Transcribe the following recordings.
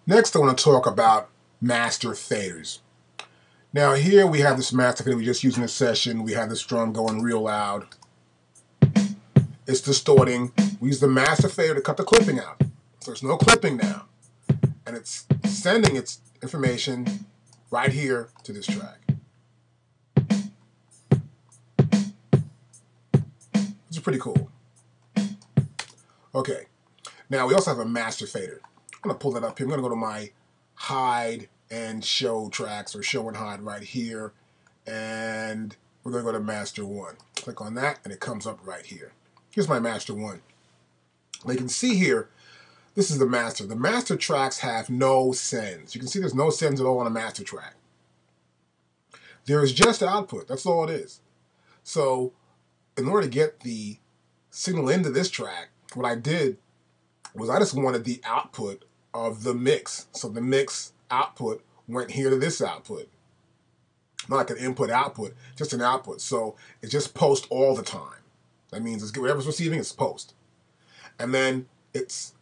Next, I want to talk about master faders. Now here we have this master fader we just used in this session. We have this drum going real loud. It's distorting. We use the master fader to cut the clipping out. So there's no clipping now. And it's sending its information right here to this track. Which is pretty cool. Okay. Now we also have a master fader. I'm going to pull that up here. I'm going to go to my hide and show tracks, or show and hide right here. And we're going to go to master 1. Click on that and it comes up right here. Here's my master 1. Now you can see here, this is the master. The master tracks have no sends. You can see there's no sends at all on a master track. There is just output. That's all it is. So in order to get the signal into this track, what I did was I just wanted the output of the mix. So the mix output went here to this output. Not like an input-output, just an output. So it's just post all the time. That means it's whatever's receiving, it's post. And then it's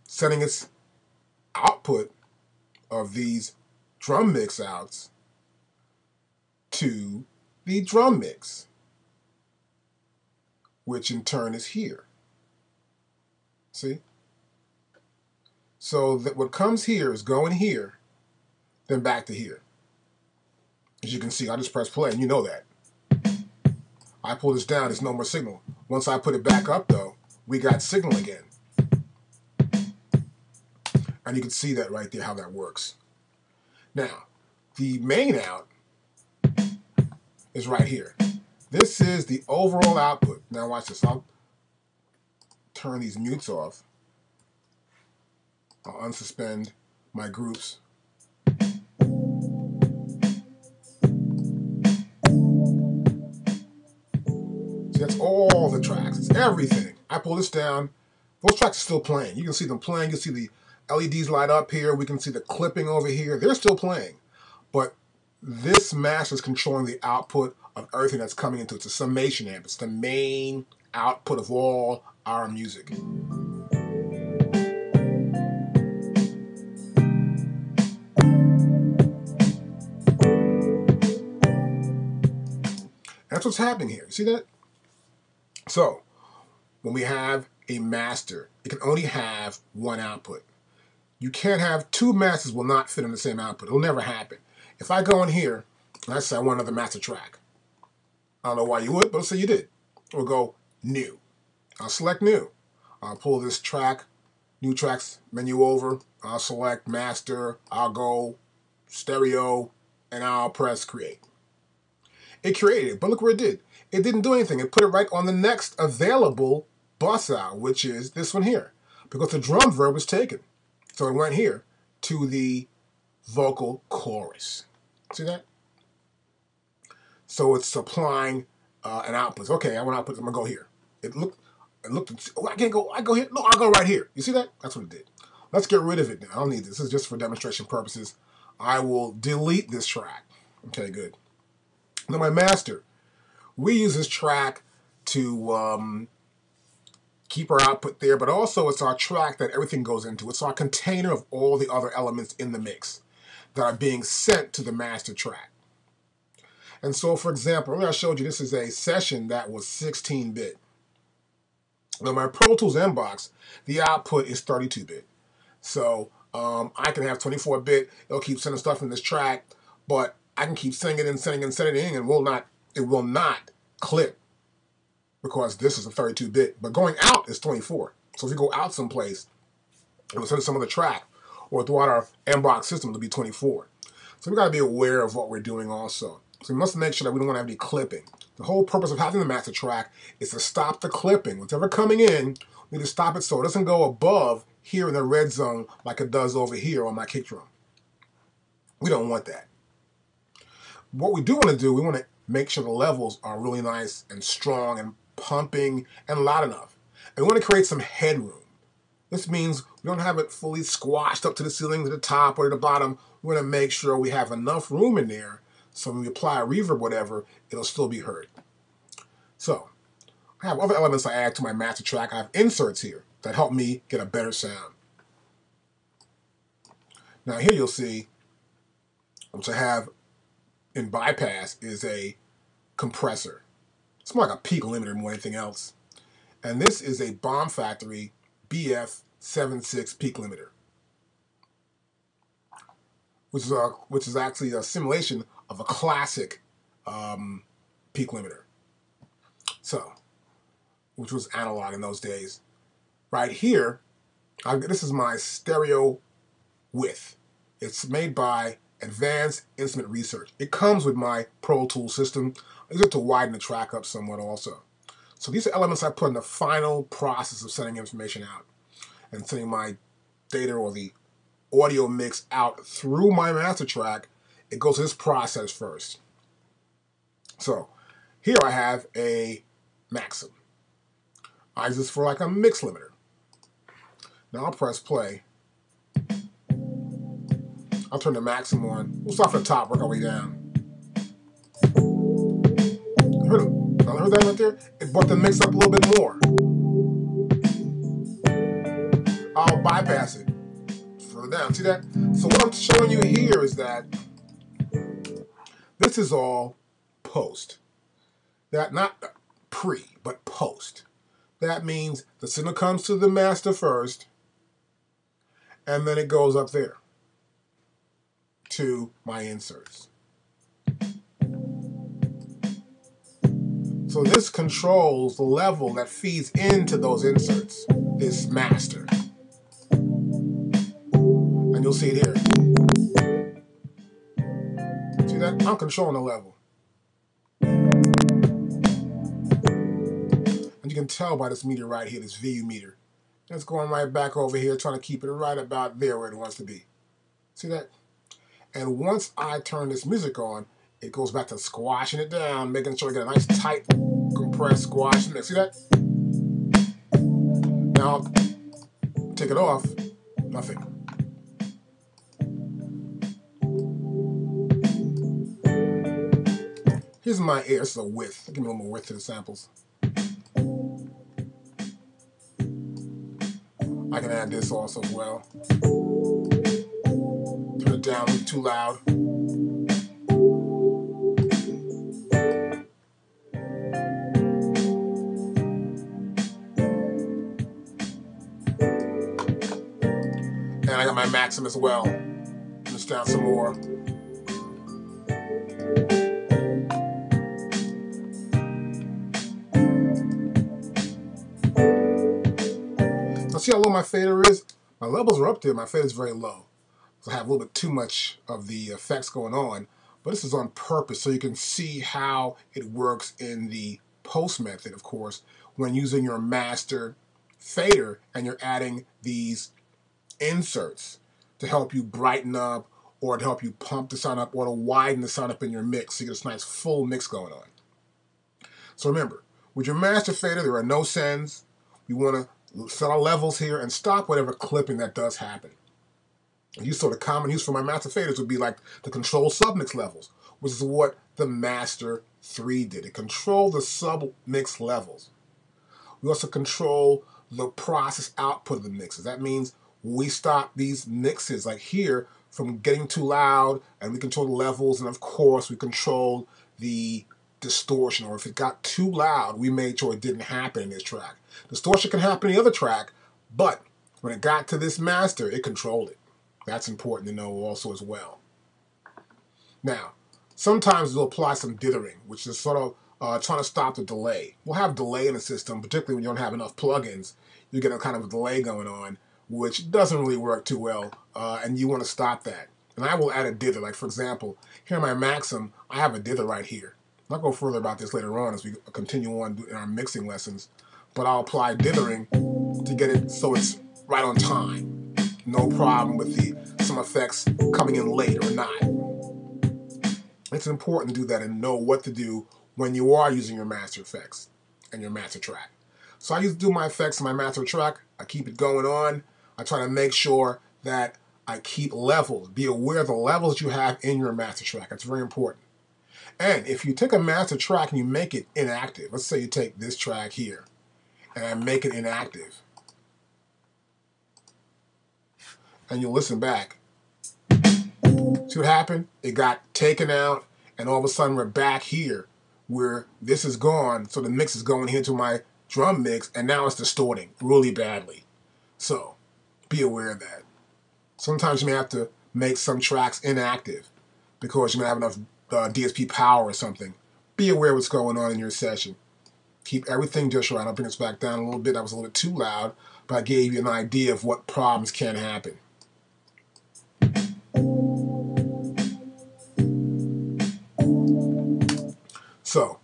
sending its output of these drum mix outs to the drum mix, which in turn is here. See? So that what comes here is going here, then back to here. As you can see, I just press play, and you know that. I pull this down, there's no more signal. Once I put it back up, though, we got signal again. And you can see that right there, how that works. Now, the main out is right here. This is the overall output. Now watch this. I'll turn these mutes off. I'll unsuspend my groups. See, that's all the tracks. It's everything. I pull this down. Those tracks are still playing. You can see them playing. You can see the LEDs light up here. We can see the clipping over here. They're still playing. But this master is controlling the output of everything that's coming into it. It's a summation amp. It's the main output of all our music. That's what's happening here. See that? So, when we have a master, it can only have one output. You can't have two masters will not fit in the same output. It'll never happen. If I go in here, and I say I want another master track. I don't know why you would, but let's say you did. We'll go new. I'll select new. I'll pull this track, new tracks menu over. I'll select master. I'll go stereo, and I'll press create. It created it, but look where it did. It didn't do anything. It put it right on the next available bus out, which is this one here, because the drum verb was taken. So it went here to the vocal chorus. See that? So it's supplying an output. Okay, I want output. I'm gonna go here. It looked. Oh, I can't go. I go here. No, I'll go right here. You see that? That's what it did. Let's get rid of it now. I don't need this. This is just for demonstration purposes. I will delete this track. Okay, good. Now my master. We use this track to keep our output there, but also it's our track that everything goes into. It's our container of all the other elements in the mix that are being sent to the master track. And so, for example, earlier I showed you this is a session that was 16-bit. Now my Pro Tools Mbox, the output is 32-bit. So I can have 24-bit. It'll keep sending stuff in this track, but I can keep sending it and sending and sending it in, and it will not clip because this is a 32-bit. But going out is 24. So if you go out someplace, it will send some other track, or throughout our Mbox system, it'll be 24. So we got to be aware of what we're doing also. So we must make sure that we don't want to have any clipping. The whole purpose of having the master track is to stop the clipping. Whatever coming in, we need to stop it so it doesn't go above here in the red zone like it does over here on my kick drum. We don't want that. What we do want to do, we want to make sure the levels are really nice and strong and pumping and loud enough. And we want to create some headroom. This means we don't have it fully squashed up to the ceiling, to the top, or to the bottom. We want to make sure we have enough room in there so when we apply a reverb, whatever, it'll still be heard. So, I have other elements I add to my master track. I have inserts here that help me get a better sound. Now here you'll see, which I have in bypass, is a compressor. It's more like a peak limiter more than anything else. And this is a Bomb Factory BF76 peak limiter, which is actually a simulation of a classic peak limiter. So, which was analog in those days. Right here, this is my stereo width. It's made by Advanced Instrument Research. It comes with my Pro Tools system. I use it to widen the track up somewhat also. So these are elements I put in the final process of sending information out and sending my data or the audio mix out through my master track. It goes through this process first. So here I have a Maxim. I use this for like a mix limiter. Now I'll press play. I'll turn the Maxim on. We'll start from the top, work our way down. Heard that right there? It brought the mix up a little bit more. I'll bypass it further down. See that? So what I'm showing you here is that this is all post. That not pre, but post. That means the signal comes to the master first, and then it goes up there to my inserts. So this controls the level that feeds into those inserts, this master. And you'll see it here. See that? I'm controlling the level. And you can tell by this meter right here, this VU meter. It's going right back over here, trying to keep it right about there where it wants to be. See that? And once I turn this music on, it goes back to squashing it down, making sure I get a nice tight, compressed squash mix. See that? Now, take it off, nothing. Here's my ear. This is a width. Give me a little more width to the samples. I can add this also as well. Turn it down, too loud. And I got my Maxim as well. Just down some more. Now see how low my fader is? My levels are up there, my fader is very low. So I have a little bit too much of the effects going on. But this is on purpose so you can see how it works in the post method, of course, when using your master fader and you're adding these inserts to help you brighten up or to help you pump the sound up or to widen the sound up in your mix so you get this nice full mix going on. So remember, with your master fader, there are no sends. You want to set our levels here and stop whatever clipping that does happen. So the common use for my master faders would be like the control submix levels, which is what the Master 3 did. It controlled the submix levels. We also control the process output of the mixes. That means we stop these mixes, like here, from getting too loud, and we control the levels, and of course we control the distortion, or if it got too loud, we made sure it didn't happen in this track. Distortion can happen in the other track, but when it got to this master, it controlled it. That's important to know also as well. Now, sometimes we'll apply some dithering, which is sort of trying to stop the delay. We'll have delay in the system, particularly when you don't have enough plugins. You get a kind of a delay going on, which doesn't really work too well, and you want to stop that. And I will add a dither. Like, for example, here in my Maxim, I have a dither right here. I'll go further about this later on as we continue on in our mixing lessons, but I'll apply dithering to get it so it's right on time. No problem with some effects coming in late or not. It's important to do that and know what to do when you are using your master effects and your master track. So I used to do my effects in my master track. I keep it going on. I try to make sure that I keep levels. Be aware of the levels you have in your master track. That's very important. And if you take a master track and you make it inactive, let's say you take this track here and make it inactive, and you listen back, See what happened? It got taken out, and all of a sudden we're back here where this is gone, so the mix is going here to my drum mix, and now it's distorting really badly. So be aware of that. Sometimes you may have to make some tracks inactive because you may have enough DSP power or something. Be aware of what's going on in your session. Keep everything just right. I'll bring this back down a little bit. That was a little bit too loud, but I gave you an idea of what problems can happen. So,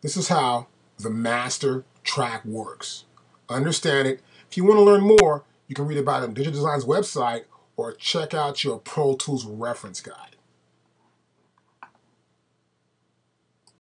this is how the master track works. Understand it. If you want to learn more, you can read about it on Digital Design's website or check out your Pro Tools reference guide.